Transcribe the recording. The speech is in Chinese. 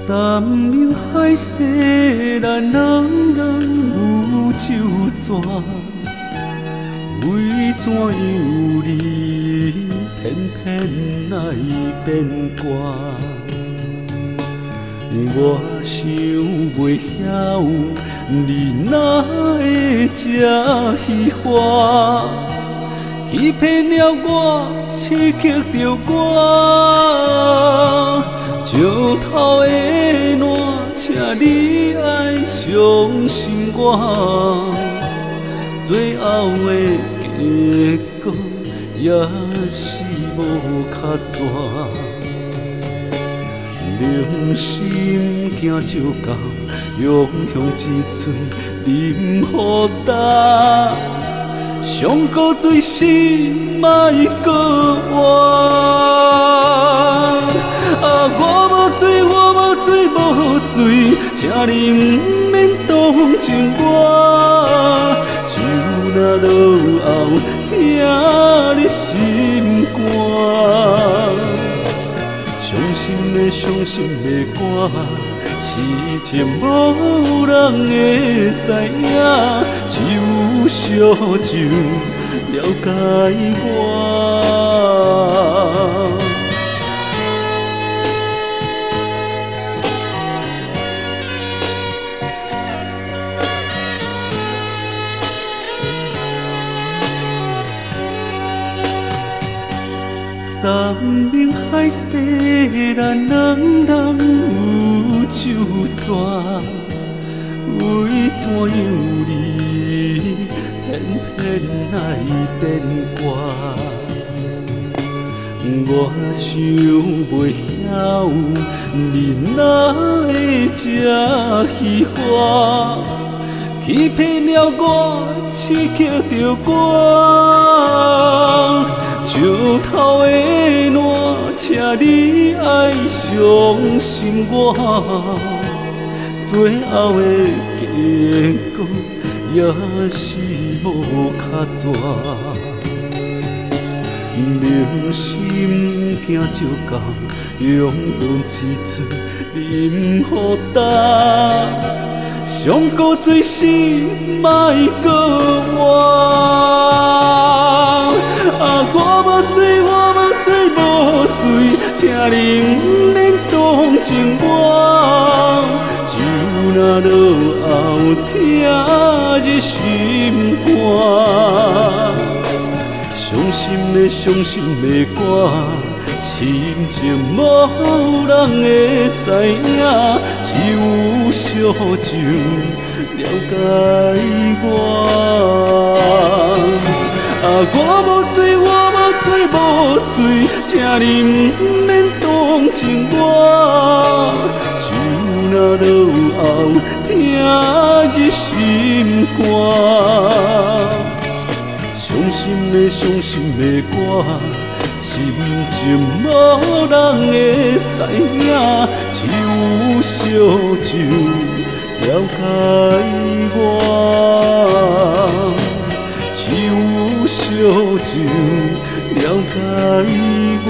山明海誓，咱人人有酒泉。为怎样你偏偏来变卦？我想袂晓，你哪会这虚华？欺骗了我，刺激着我。石头的烂，请你爱相信我。最后的结果也是无较绝。良心惊酒到，用一嘴啉予干。上古最是莫搁换。我无醉，我无醉，无醉，请你不免同情我。酒若落后，听你心肝。伤心的歌，是情无人会知影，只有烧酒了解我。山明海誓，咱人人有酒泉。为怎样你偏偏来变卦？我想袂晓，你哪会这虚华？欺骗了我，刺激着我。石头的烂，请你爱相信我。最后的结果也是无较绝。良心惊酒到，用一嘴啉予干。上古最是莫搁换。我无醉，我无醉，无醉，请你不免同情我。酒若落后，听入心肝。伤心的歌，深情无人会知影，只有烧酒了解我。我无醉，我无醉，无醉，请你不免同情我。酒若落后，听入心肝。伤心的歌，深情无人会知影，只有烧酒了解我。只有烧酒了解我。